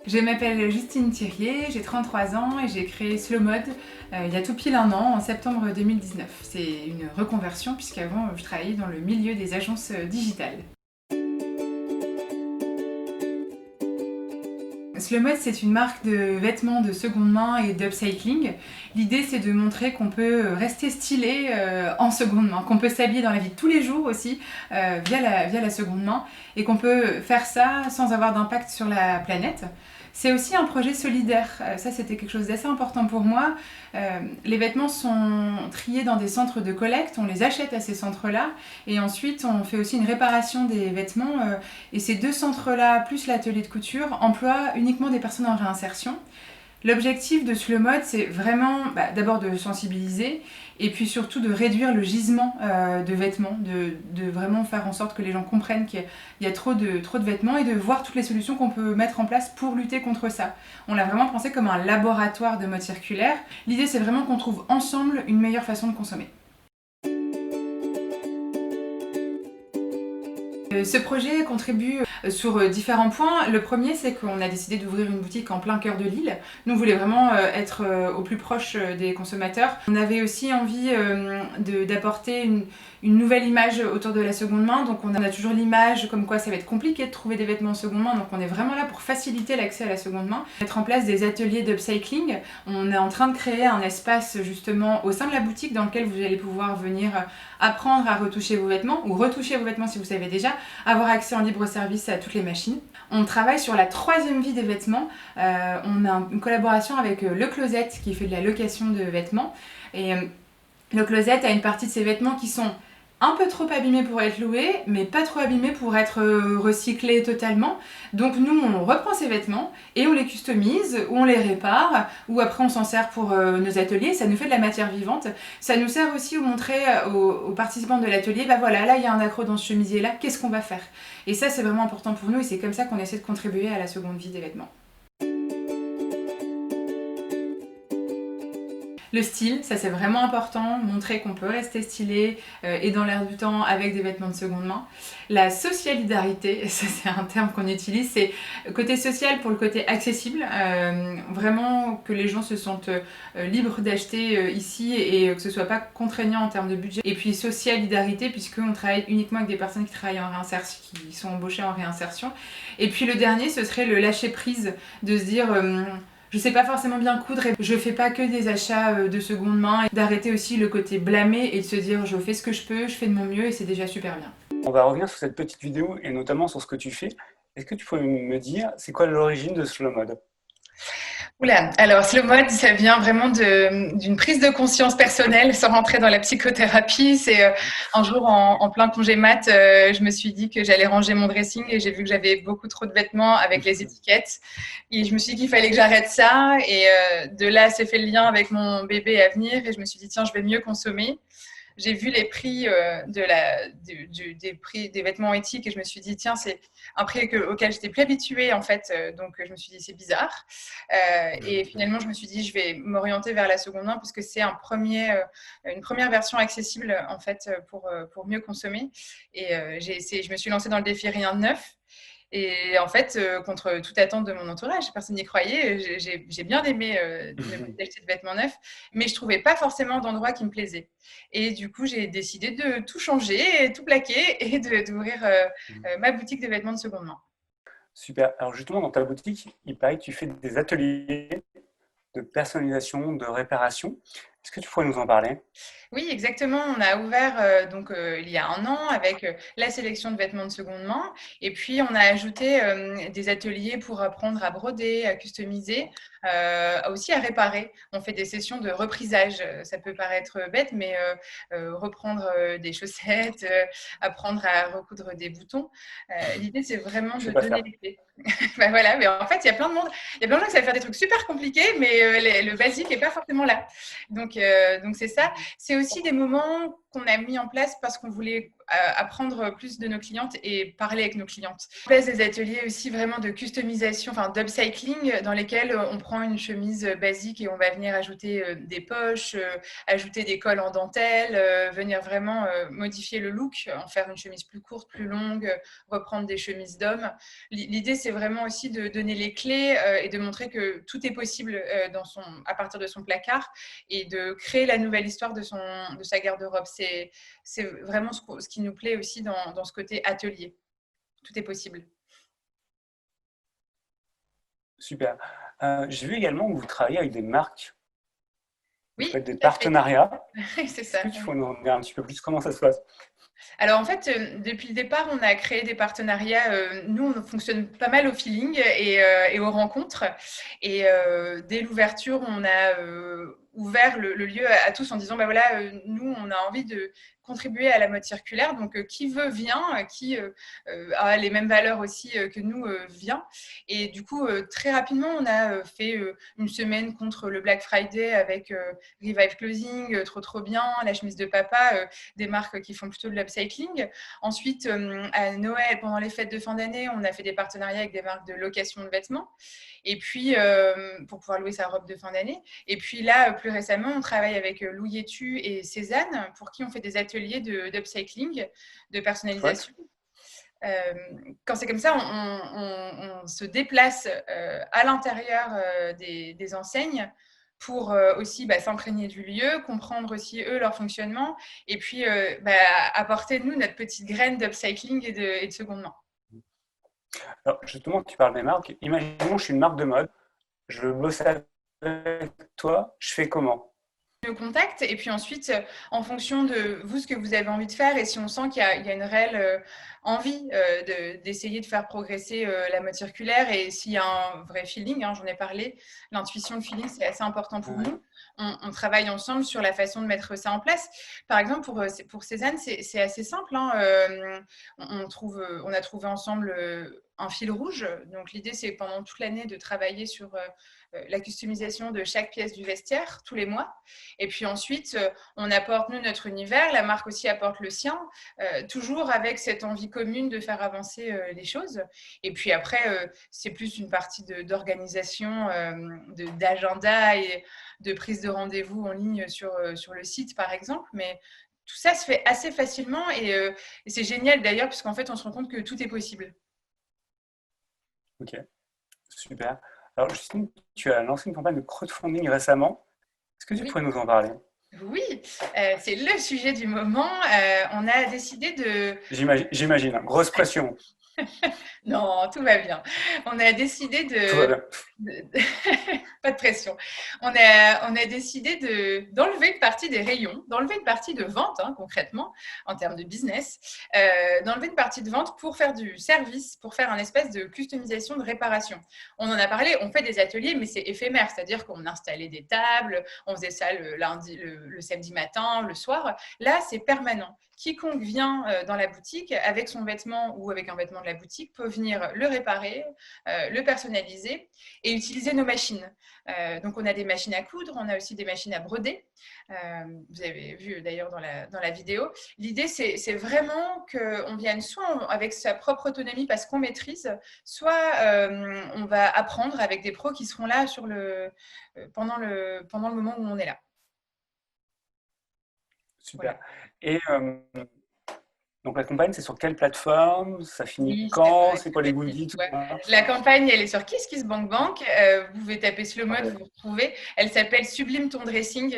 Je m'appelle Justine Thirier, j'ai 33 ans et j'ai créé Slow Mode il y a tout pile un an, en septembre 2019. C'est une reconversion puisqu'avant je travaillais dans le milieu des agences digitales. Slow Mode, c'est une marque de vêtements de seconde main et d'upcycling. L'idée, c'est de montrer qu'on peut rester stylé en seconde main, qu'on peut s'habiller dans la vie de tous les jours aussi via la seconde main et qu'on peut faire ça sans avoir d'impact sur la planète. C'est aussi un projet solidaire. Ça, c'était quelque chose d'assez important pour moi. Les vêtements sont triés dans des centres de collecte, on les achète à ces centres-là et ensuite on fait aussi une réparation des vêtements et ces deux centres-là, plus l'atelier de couture, emploient uniquement des personnes en réinsertion. L'objectif de Slow Mode, c'est vraiment d'abord de sensibiliser et puis surtout de réduire le gisement de vêtements, de vraiment faire en sorte que les gens comprennent qu'il y a trop de vêtements et de voir toutes les solutions qu'on peut mettre en place pour lutter contre ça. On l'a vraiment pensé comme un laboratoire de mode circulaire. L'idée, c'est vraiment qu'on trouve ensemble une meilleure façon de consommer. Ce projet contribue sur différents points. Le premier, c'est qu'on a décidé d'ouvrir une boutique en plein cœur de Lille. Nous, on voulait vraiment être au plus proche des consommateurs. On avait aussi envie d'apporter une nouvelle image autour de la seconde main. Donc on a toujours l'image comme quoi ça va être compliqué de trouver des vêtements en seconde main. Donc on est vraiment là pour faciliter l'accès à la seconde main. Mettre en place des ateliers d'upcycling. On est en train de créer un espace justement au sein de la boutique dans lequel vous allez pouvoir venir apprendre à retoucher vos vêtements ou retoucher vos vêtements si vous savez déjà, avoir accès en libre service à toutes les machines. On travaille sur la troisième vie des vêtements. On a une collaboration avec Le Closet qui fait de la location de vêtements. Et Le Closet a une partie de ses vêtements qui sont un peu trop abîmés pour être loués, mais pas trop abîmés pour être recyclés totalement. Donc nous, on reprend ces vêtements et on les customise, ou on les répare, ou après on s'en sert pour nos ateliers. Ça nous fait de la matière vivante. Ça nous sert aussi à montrer aux participants de l'atelier, voilà, là il y a un accroc dans ce chemisier-là, qu'est-ce qu'on va faire? Et ça, c'est vraiment important pour nous et c'est comme ça qu'on essaie de contribuer à la seconde vie des vêtements. Le style, ça c'est vraiment important, montrer qu'on peut rester stylé et dans l'air du temps avec des vêtements de seconde main. La socialidarité, ça c'est un terme qu'on utilise, c'est côté social pour le côté accessible, vraiment que les gens se sentent libres d'acheter ici et que ce soit pas contraignant en termes de budget. Et puis socialidarité puisqu'on travaille uniquement avec des personnes qui travaillent en réinsertion, qui sont embauchées en réinsertion. Et puis le dernier, ce serait le lâcher prise, de se dire je sais pas forcément bien coudre et je fais pas que des achats de seconde main, et d'arrêter aussi le côté blâmer et de se dire je fais ce que je peux, je fais de mon mieux et c'est déjà super bien. On va revenir sur cette petite vidéo et notamment sur ce que tu fais. Est-ce que tu pourrais me dire, c'est quoi l'origine de Slow Mode? Oula, alors Slow Mode, ça vient vraiment d'une prise de conscience personnelle sans rentrer dans la psychothérapie. C'est un jour en plein congé mat, je me suis dit que j'allais ranger mon dressing et j'ai vu que j'avais beaucoup trop de vêtements avec les étiquettes. Et je me suis dit qu'il fallait que j'arrête ça. Et de là, s'est fait le lien avec mon bébé à venir et je me suis dit, tiens, je vais mieux consommer. J'ai vu les prix des prix des vêtements éthiques et je me suis dit tiens c'est un prix auquel j'étais plus habituée en fait donc je me suis dit c'est bizarre et finalement je me suis dit je vais m'orienter vers la seconde main puisque c'est une première version accessible en fait pour mieux consommer et je me suis lancée dans le défi rien de neuf. Et en fait, contre toute attente de mon entourage, personne n'y croyait. J'ai bien aimé d'acheter de vêtements neufs, mais je trouvais pas forcément d'endroit qui me plaisait. Et du coup, j'ai décidé de tout changer, tout plaquer et d'ouvrir ma boutique de vêtements de seconde main. Super. Alors justement, dans ta boutique, il paraît que tu fais des ateliers de personnalisation, de réparation. Est-ce que tu pourrais nous en parler? Oui, exactement. On a ouvert il y a un an avec la sélection de vêtements de seconde main. Et puis, on a ajouté des ateliers pour apprendre à broder, à customiser, aussi à réparer. On fait des sessions de reprisage. Ça peut paraître bête, mais reprendre des chaussettes, apprendre à recoudre des boutons. L'idée, c'est vraiment Je de sais pas donner faire. les clés. Voilà, mais en fait, il y a plein de monde. Il y a plein de gens qui savent faire des trucs super compliqués, mais le basique n'est pas forcément là. Donc c'est ça. C'est aussi des moments qu'on a mis en place parce qu'on voulait apprendre plus de nos clientes et parler avec nos clientes. On place des ateliers aussi vraiment de customisation, enfin d'upcycling, dans lesquels on prend une chemise basique et on va venir ajouter des poches, ajouter des cols en dentelle, venir vraiment modifier le look, en faire une chemise plus courte, plus longue, reprendre des chemises d'hommes. L'idée, c'est vraiment aussi de donner les clés et de montrer que tout est possible à partir de son placard et de créer la nouvelle histoire de sa garde-robe. C'est vraiment ce qui nous plaît aussi dans ce côté atelier. Tout est possible. Super. J'ai vu également que vous travaillez avec des marques, vous Oui, faites des tout à fait. partenariats. C'est Est-ce ça. que tu peux nous en dire un petit peu plus comment ça se passe? Alors en fait, depuis le départ, on a créé des partenariats. Nous, on fonctionne pas mal au feeling et aux rencontres. Et dès l'ouverture, on a ouvert le lieu à tous en disant, bah voilà, nous, on a envie de contribuer à la mode circulaire. Donc, qui veut vient, qui a les mêmes valeurs aussi que nous vient. Et du coup, très rapidement, on a fait une semaine contre le Black Friday avec Revive Clothing, trop bien, la chemise de papa, des marques qui font plutôt de l'upcycling. Ensuite, à Noël, pendant les fêtes de fin d'année, on a fait des partenariats avec des marques de location de vêtements. Et puis, pour pouvoir louer sa robe de fin d'année. Et puis là, plus récemment, on travaille avec Lou Yetu et Cézanne, pour qui on fait des ateliers d'upcycling, de Chouette. personnalisation. Quand c'est comme ça, on se déplace à l'intérieur des enseignes pour aussi s'imprégner du lieu, comprendre aussi eux leur fonctionnement et puis apporter nous notre petite graine d'upcycling et de seconde main. Alors, justement, tu parles des marques. Imaginons, je suis une marque de mode, je bosse avec toi, je fais comment? Le contact et puis ensuite en fonction de vous ce que vous avez envie de faire et si on sent qu'il y a une réelle envie d'essayer de faire progresser la mode circulaire et s'il y a un vrai feeling, hein, j'en ai parlé, l'intuition, le feeling c'est assez important pour Ouais. nous. On travaille ensemble sur la façon de mettre ça en place. Par exemple pour Cézanne c'est assez simple, hein, on a trouvé ensemble un fil rouge. Donc l'idée c'est pendant toute l'année de travailler sur la customisation de chaque pièce du vestiaire tous les mois. Et puis ensuite, on apporte, nous, notre univers, la marque aussi apporte le sien, toujours avec cette envie commune de faire avancer les choses. Et puis après, c'est plus une partie d'organisation, d'agenda et de prise de rendez-vous en ligne sur le site, par exemple. Mais tout ça se fait assez facilement et c'est génial d'ailleurs, puisqu'en fait, on se rend compte que tout est possible. Ok, super. Alors, Justine, tu as lancé une campagne de crowdfunding récemment. Est-ce que tu Oui. pourrais nous en parler? Oui, c'est le sujet du moment. On a décidé de J'imagine, hein. Grosse pression. Non, tout va bien. On a décidé Tout va bien. pas de pression. On a décidé d'enlever une partie des rayons, d'enlever une partie de vente, hein, concrètement, en termes de business, d'enlever une partie de vente pour faire du service, pour faire un espèce de customisation de réparation. On en a parlé, on fait des ateliers, mais c'est éphémère, c'est-à-dire qu'on installait des tables, on faisait ça le lundi, le samedi matin, le soir. Là, c'est permanent. Quiconque vient dans la boutique avec son vêtement ou avec un vêtement de la boutique peut venir le réparer, le personnaliser et utiliser nos machines. Donc, on a des machines à coudre, on a aussi des machines à broder. Vous avez vu d'ailleurs dans la vidéo. L'idée, c'est vraiment qu'on vienne soit avec sa propre autonomie parce qu'on maîtrise, soit on va apprendre avec des pros qui seront là pendant le moment où on est là. Super. Voilà. Et donc la campagne, c'est sur quelle plateforme? Ça finit Oui, c'est quand? vrai, C'est c'est quoi les facile. goodies? Tout Ouais. ça? La campagne, elle est sur KissKissBankBank. Vous pouvez taper Slow Mode, Parfait. vous retrouvez. Elle s'appelle Sublime ton dressing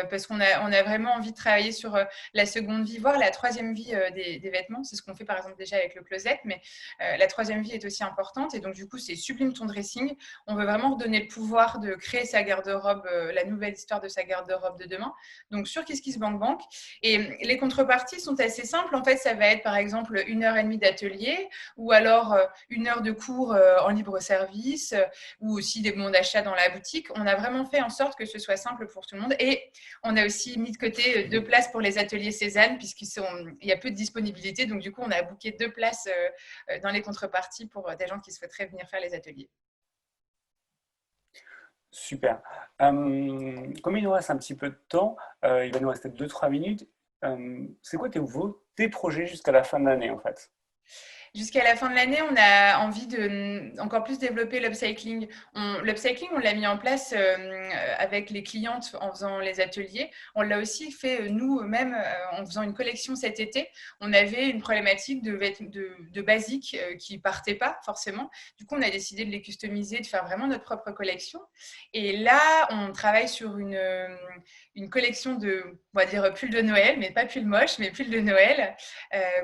parce qu'on a vraiment envie de travailler sur la seconde vie, voire la troisième vie des vêtements. C'est ce qu'on fait par exemple déjà avec le closet, mais la troisième vie est aussi importante. Et donc du coup, c'est Sublime ton dressing. On veut vraiment redonner le pouvoir de créer sa garde-robe, la nouvelle histoire de sa garde-robe de demain. Donc sur KissKissBankBank. Et les contreparties sont assez simples. En fait, ça va être par exemple 1 heure et demie d'atelier ou alors 1 heure de cours en libre service ou aussi des bons d'achat dans la boutique. On a vraiment fait en sorte que ce soit simple pour tout le monde. Et on a aussi mis de côté 2 places pour les ateliers Cézanne puisqu'il y a peu de disponibilité. Donc du coup, on a booké 2 places dans les contreparties pour des gens qui souhaiteraient venir faire les ateliers. Super. Comme il nous reste un petit peu de temps, il va nous rester 2-3 minutes. C'est quoi tes projets jusqu'à la fin de l'année en fait? Jusqu'à la fin de l'année, on a envie de encore plus développer l'upcycling. L'upcycling, on l'a mis en place avec les clientes en faisant les ateliers. On l'a aussi fait nous-mêmes en faisant une collection cet été. On avait une problématique de basiques qui partaient pas forcément. Du coup, on a décidé de les customiser, de faire vraiment notre propre collection. Et là, on travaille sur une collection de, on va dire, pull de Noël, mais pas pull moche, mais pull de Noël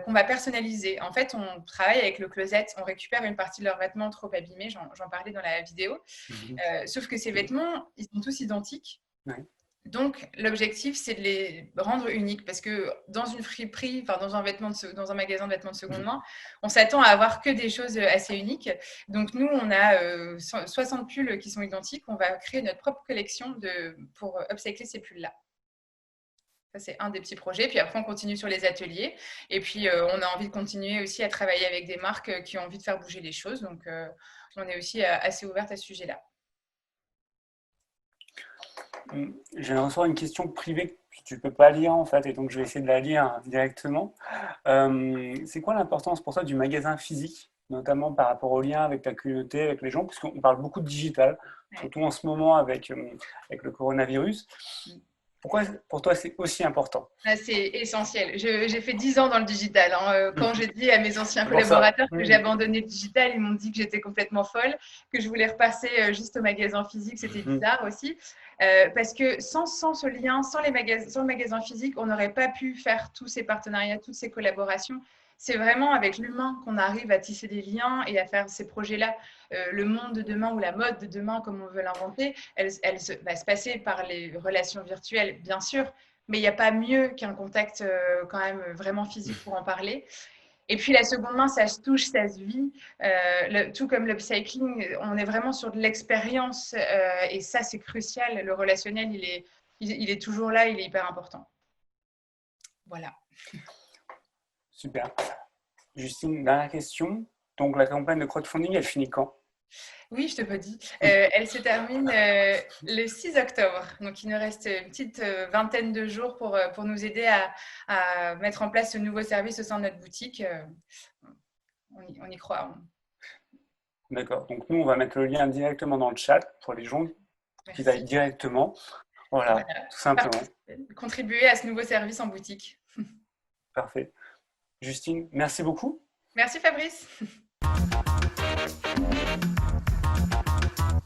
qu'on va personnaliser. En fait, on travaille avec le closet, on récupère une partie de leurs vêtements trop abîmés, j'en parlais dans la vidéo. Mhm. Sauf que ces vêtements, ils sont tous identiques. Ouais. Donc, l'objectif, c'est de les rendre uniques parce que dans une friperie, enfin dans dans un magasin de vêtements de seconde main, on s'attend à avoir que des choses assez uniques. Donc, nous, on a 60 pulls qui sont identiques. On va créer notre propre collection pour upcycler ces pulls-là. Ça, c'est un des petits projets. Puis après, on continue sur les ateliers. Et puis, on a envie de continuer aussi à travailler avec des marques qui ont envie de faire bouger les choses. Donc, on est aussi assez ouverte à ce sujet-là. Je viens de recevoir une question privée que tu ne peux pas lire en fait, et donc je vais essayer de la lire directement. C'est quoi l'importance pour toi du magasin physique, notamment par rapport au lien avec ta communauté, avec les gens, puisqu'on parle beaucoup de digital, Ouais. surtout en ce moment avec le coronavirus. Pourquoi pour toi c'est aussi important? Ah, c'est essentiel. J'ai fait 10 ans dans le digital, hein. Quand j'ai dit à mes anciens C'est pour ça. collaborateurs que j'ai abandonné le digital, ils m'ont dit que j'étais complètement folle, que je voulais repasser juste au magasin physique. C'était bizarre aussi. Parce que sans ce lien, sans le magasin physique, on n'aurait pas pu faire tous ces partenariats, toutes ces collaborations. C'est vraiment avec l'humain qu'on arrive à tisser des liens et à faire ces projets-là. Le monde de demain ou la mode de demain, comme on veut l'inventer, va se passer par les relations virtuelles, bien sûr, mais il n'y a pas mieux qu'un contact quand même vraiment physique pour en parler. Et puis la seconde main, ça se touche, ça se vit. Tout comme l'upcycling, on est vraiment sur de l'expérience et ça, c'est crucial. Le relationnel, il est toujours là, il est hyper important. Voilà. Super. Justine, dernière question. Donc la campagne de crowdfunding, elle finit quand? Oui, je te redis. Elle se termine le 6 octobre. Donc, il nous reste une petite vingtaine de jours pour nous aider à mettre en place ce nouveau service au sein de notre boutique. On y croit. D'accord. Donc nous, on va mettre le lien directement dans le chat pour les gens qui aillent Merci. directement. Voilà, Voilà. tout simplement. Contribuer à ce nouveau service en boutique. Parfait. Justine, merci beaucoup. Merci Fabrice.